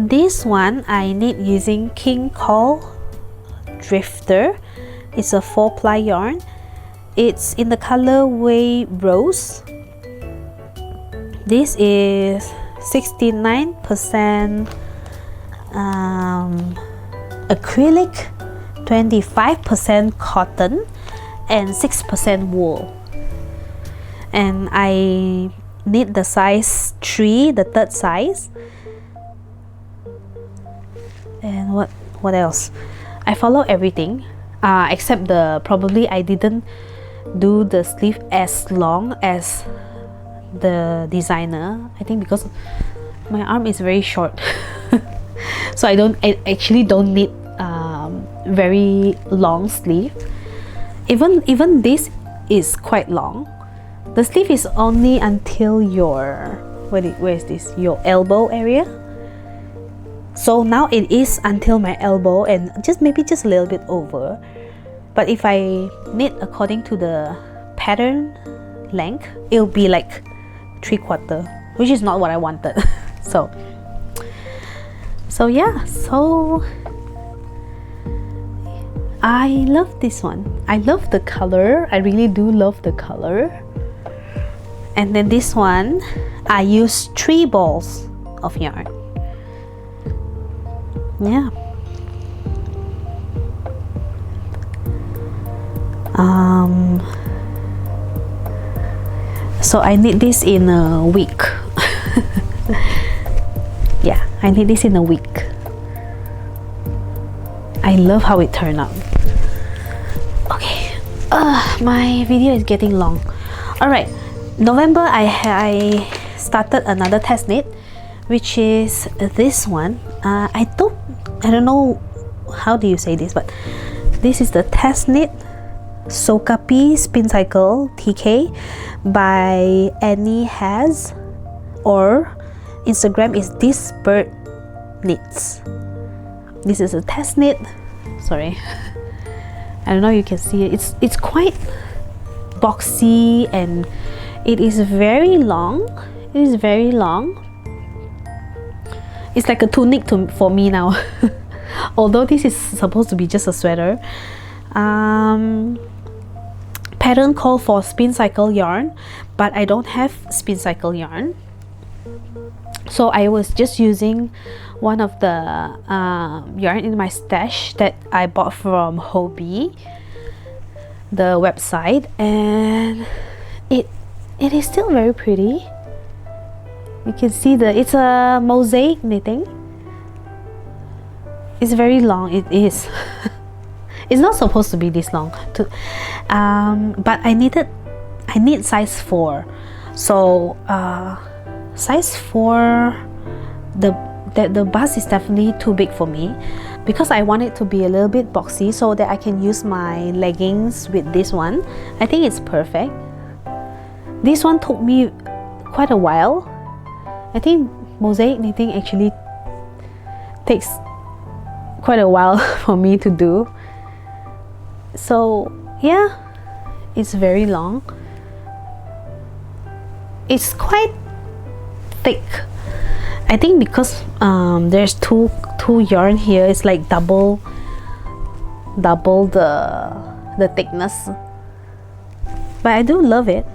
this one I knit using King Cole Drifter. It's a 4-ply yarn. It's in the colorway Rose. This is 69% acrylic, 25% cotton and 6% wool. And I knit the size 3, the third size. And what else? I follow everything except probably I didn't do the sleeve as long as the designer, I think, because my arm is very short. So I actually don't need very long sleeve. Even this is quite long. The sleeve is only until your where is this, your elbow area. So now it is until my elbow and maybe just a little bit over. But if I knit according to the pattern length, it'll be like 3/4, which is not what I wanted. so yeah, so I love this one. I love the color. I really do love the color. And then this one, I use 3 balls of yarn. Yeah. So I knit this in a week. Yeah, I knit this in a week. I love how it turned out. Okay, my video is getting long. Alright, November I started another test knit, which is this one. I don't know how do you say this, but this is the test knit Sokapi Spin Cycle TK by Annie Has, or Instagram is This Bird Knits. This is a test knit. Sorry, I don't know if you can see it. It's quite boxy and it is very long. It is very long. It's like a tunic for me now. Although this is supposed to be just a sweater. Pattern called for spin cycle yarn, but I don't have spin cycle yarn. So I was just using one of the yarn in my stash that I bought from Hobby, the website, and it is still very pretty. You can see it's a mosaic knitting. It's very long. It is. It's not supposed to be this long. But I need size 4. So size 4, the bust is definitely too big for me, because I want it to be a little bit boxy so that I can use my leggings with this one. I think it's perfect. This one took me quite a while. I think mosaic knitting actually takes quite a while for me to do. So yeah, it's very long. It's quite thick. I think because there's two yarn here, it's like double the thickness. But I do love it.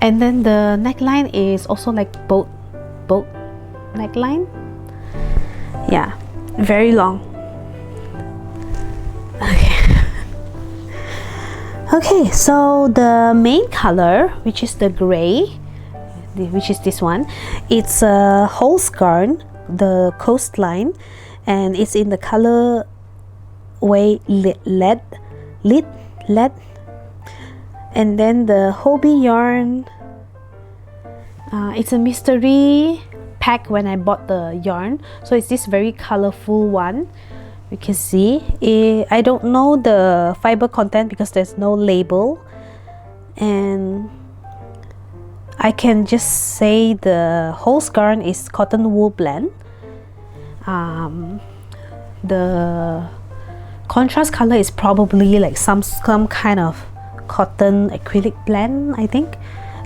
And then the neckline is also like boat neckline. Yeah, very long. Okay, so the main color, which is the gray, which is this one, it's a Holzgarn, the coastline, and it's in the color lead. And then the Hobby yarn, it's a mystery pack when I bought the yarn, so it's this very colorful one. You can see I don't know the fiber content because there's no label, and I can just say the Holzgarn is cotton wool blend. The contrast color is probably like some kind of cotton acrylic blend. I think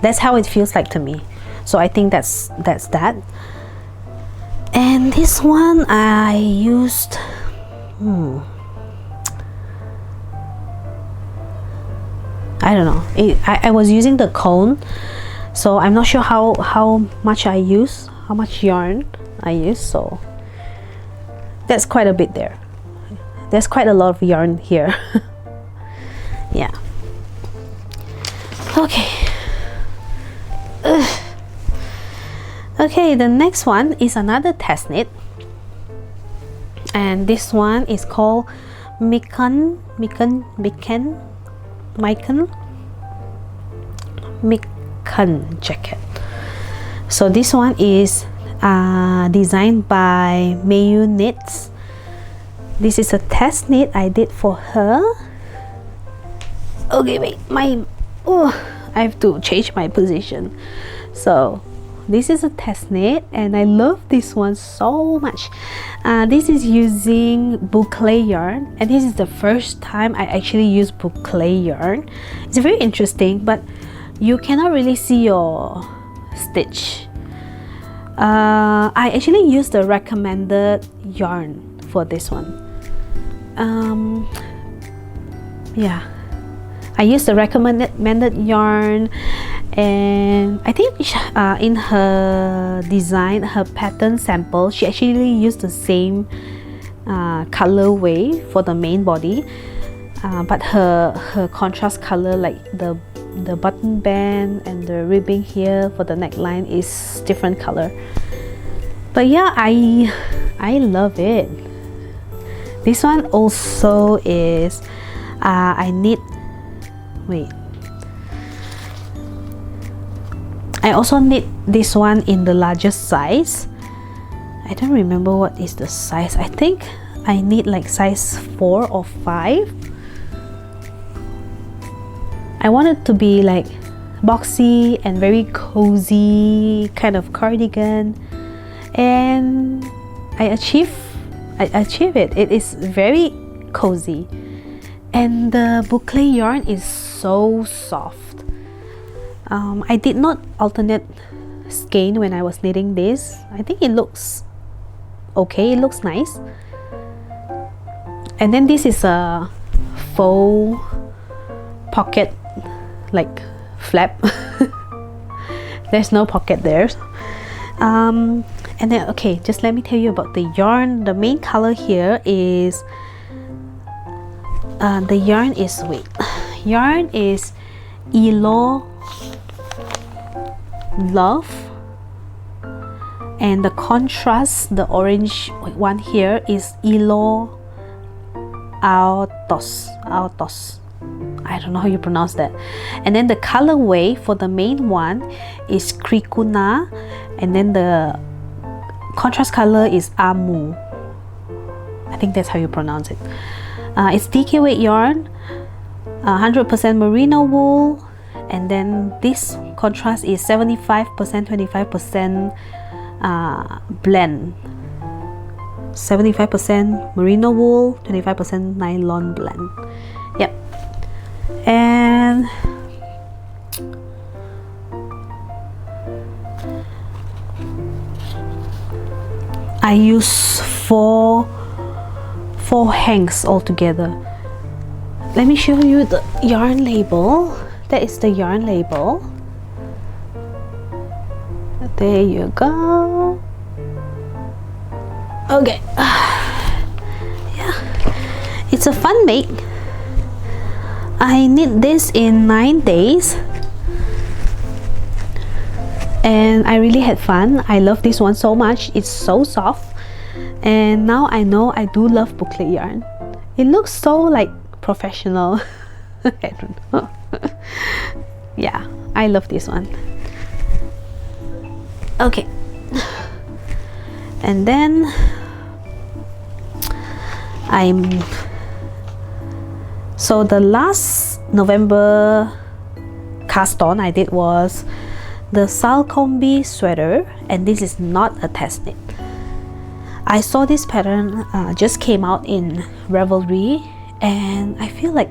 that's how it feels like to me, so I think that's that. And this one I used I don't know, I was using the cone, so I'm not sure how much yarn I use, so that's quite a bit there. there's quite a lot of yarn here. Yeah. Okay. Okay, the next one is another test knit, and this one is called Mikan jacket. So this one is designed by Mayu Knits. This is a test knit I did for her. Okay, wait, I have to change my position. So this is a test knit, and I love this one so much. This is using boucle yarn, and this is the first time I actually use boucle yarn. It's very interesting, but you cannot really see your stitch. I actually used the recommended yarn for this one. Yeah, I used the recommended yarn. And I think in her design, her pattern sample, she actually used the same colorway for the main body, but her contrast color, like the button band and the ribbing here for the neckline, is different color. But yeah, I love it. This one also is I also knit this one in the largest size. I don't remember what is the size. I think I knit like size 4 or 5. I want it to be like boxy and very cozy kind of cardigan, and I achieve it. It is very cozy, and the boucle yarn is so soft. I did not alternate skein when I was knitting this. I think it looks okay, it looks nice. And then this is a faux pocket, like flap. There's no pocket there. And then, okay, just let me tell you about the yarn. The main color here is yarn is Yellow Love, and the contrast, the orange one here, is Yellow Altos. I don't know how you pronounce that. And then the colorway for the main one is Krikuna, and then the contrast color is Amu. I think that's how you pronounce it. It's DK weight yarn, 100% merino wool, and then this contrast is 75% 25% blend. 75% merino wool, 25% nylon blend. Yep. And I use four hanks altogether. Let me show you the yarn label. That is the yarn label. There you go. Okay. Yeah, it's a fun make. I knit this in 9 days, and I really had fun. I love this one so much. It's so soft, and now I know I do love boucle yarn. It looks so like professional. I don't know. Yeah, I love this one. Okay, and then so the last November cast on I did was the Salcombe sweater, and this is not a test knit. I saw this pattern just came out in Ravelry, and I feel like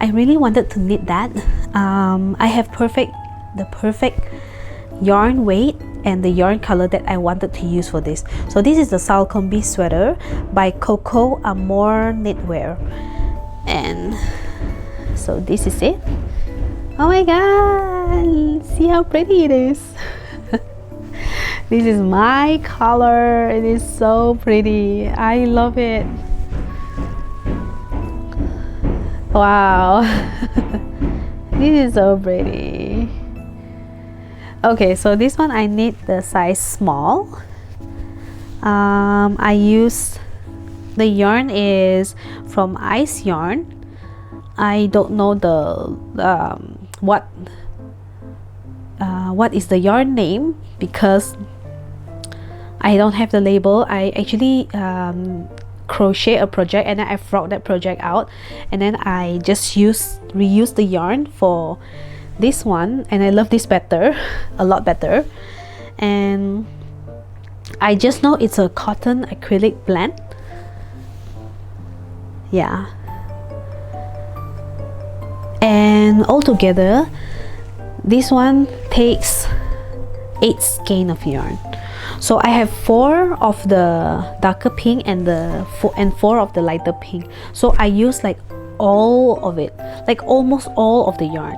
I really wanted to knit that. I have the perfect yarn weight and the yarn color that I wanted to use for this. So this is the Salcombe sweater by Coco Amore Knitwear, and so this is it. Oh my god, see how pretty it is. This is my color. It is so pretty. I love it. Wow. This is so pretty. Okay, so this one I need the size small. I use the yarn is from Ice Yarn. I don't know the what is the yarn name because I don't have the label. I actually crochet a project and then I frog that project out, and then I just reuse the yarn for this one, and I love this better, a lot better. And I just know it's a cotton acrylic blend. Yeah, and altogether this one takes 8 skein of yarn. So I have 4 of the darker pink and 4 of the lighter pink. So I use like all of it, like almost all of the yarn.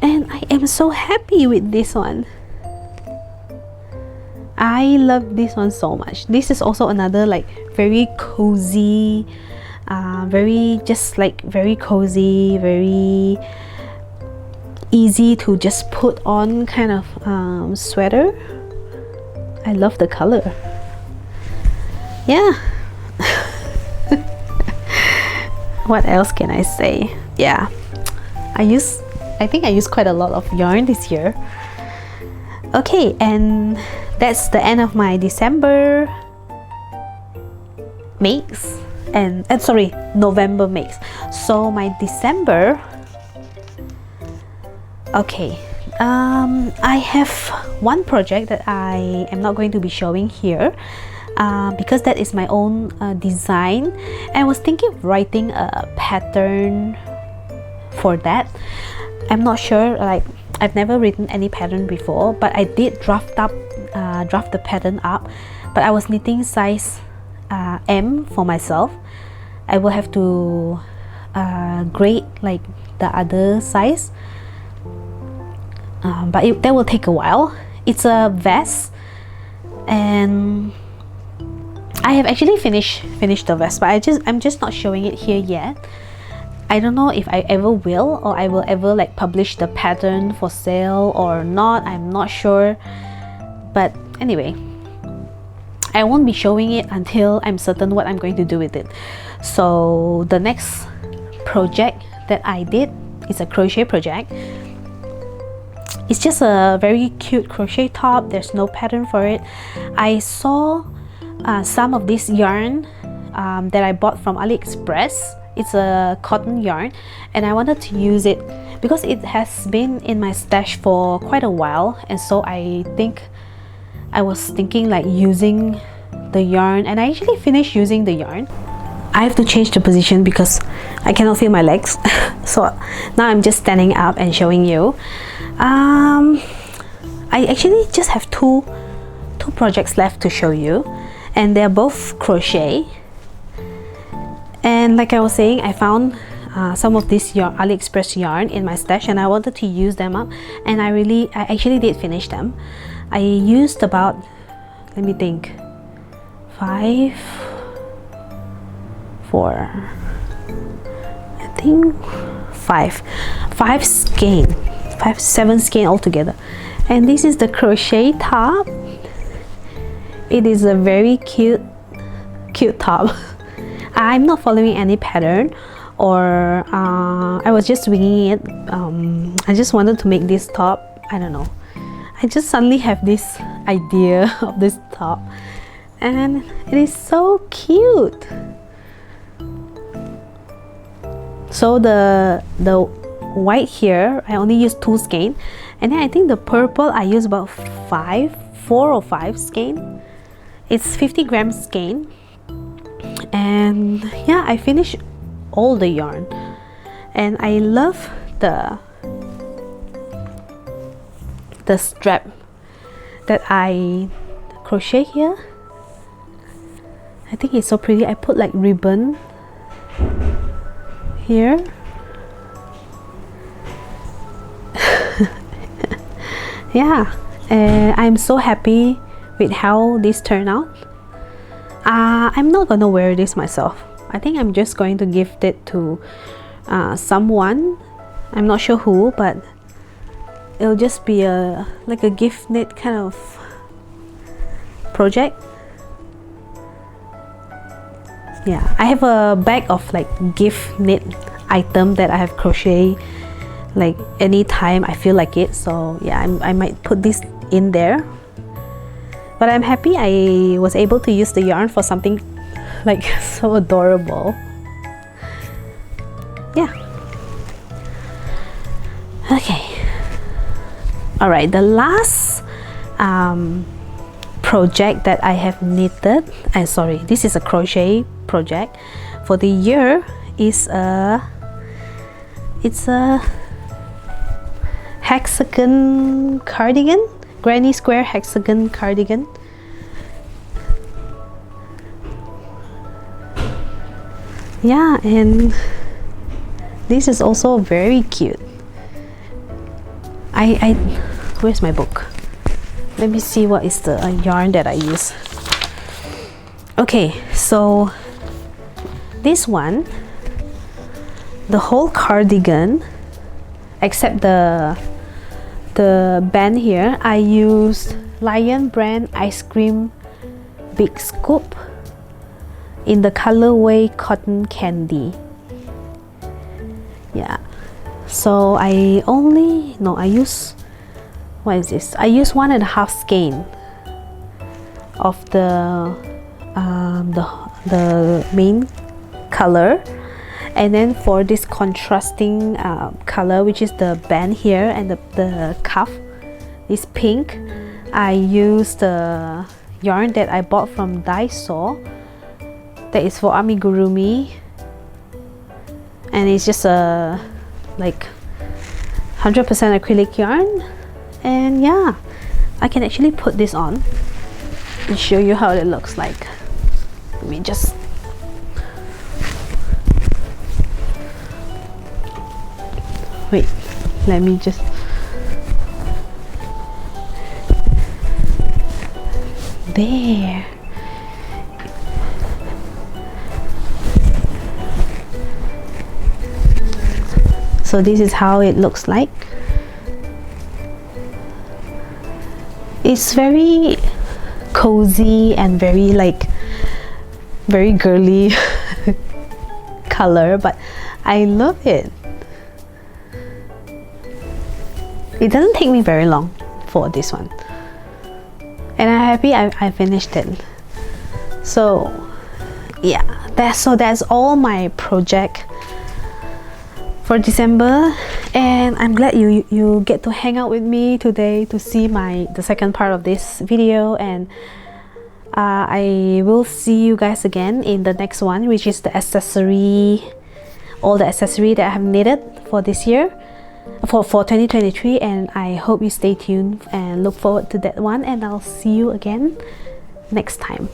And I am so happy with this one. I love this one so much. This is also another like very cozy, very cozy, very easy to just put on kind of sweater. I love the color. Yeah. What else can I say? Yeah, I think I used quite a lot of yarn this year. Okay, and that's the end of my December makes, and sorry, November makes. So my December, okay, I have one project that I am not going to be showing here because that is my own design, and I was thinking of writing a pattern for that. I'm not sure, like I've never written any pattern before, but I did draft the pattern up, but I was knitting size M for myself. I will have to grade like the other size, but that will take a while. It's a vest, and I have actually finished the vest, but I'm just not showing it here yet. I don't know if I ever will, or I will ever like publish the pattern for sale or not. I'm not sure, but anyway, I won't be showing it until I'm certain what I'm going to do with it. So the next project that I did is a crochet project. It's just a very cute crochet top. There's no pattern for it. I saw some of this yarn that I bought from AliExpress. It's a cotton yarn, and I wanted to use it because it has been in my stash for quite a while, and so I was thinking like using the yarn, and I actually finished using the yarn. I have to change the position because I cannot feel my legs. So now I'm just standing up and showing you. I actually just have two projects left to show you, and they're both crochet. And like I was saying, I found some of this AliExpress yarn in my stash, and I wanted to use them up, and I actually did finish them. I used about, let me think, 7 skein altogether. And this is the crochet top. It is a very cute top. I'm not following any pattern, or I was just winging it. I just wanted to make this top. I don't know, I just suddenly have this idea of this top, and it is so cute. So the white here, I only used 2 skein, and then I think the purple I used about 4 or 5 skein. It's 50 grams skein. And yeah, I finished all the yarn, and I love the strap that I crochet here. I think it's so pretty. I put like ribbon here. Yeah, I'm so happy with how this turned out. I'm not gonna wear this myself. I think I'm just going to gift it to someone. I'm not sure who, but it'll just be a like a gift knit kind of project. Yeah, I have a bag of like gift knit item that I have crochet like anytime I feel like it. So yeah, I might put this in there. But I'm happy I was able to use the yarn for something like so adorable. Yeah. Okay. All right, the last project that I have knitted, sorry, this is a crochet project for the year, is it's a hexagon cardigan, granny square hexagon cardigan. Yeah, and this is also very cute. Where's my book? Let me see what is the yarn that I use. Okay, so this one, the whole cardigan except the band here, I used Lion brand ice cream big scoop in the colorway cotton candy. Yeah, so I use, what is this? I use 1.5 skein of the main color, and then for this contrasting color, which is the band here and the cuff is pink, I used the yarn that I bought from Daiso that is for amigurumi, and it's just a like 100% acrylic yarn. And yeah, I can actually put this on and show you how it looks like. Let me just wait, let me just there. So this is how it looks like. It's very cozy and very girly color, but I love it. It doesn't take me very long for this one, and I'm happy I finished it. So yeah, that's all my project for December, and I'm glad you get to hang out with me today to see the second part of this video. And I will see you guys again in the next one, which is the accessory, all the accessory that I have knitted for this year, for 2023. And I hope you stay tuned and look forward to that one, and I'll see you again next time.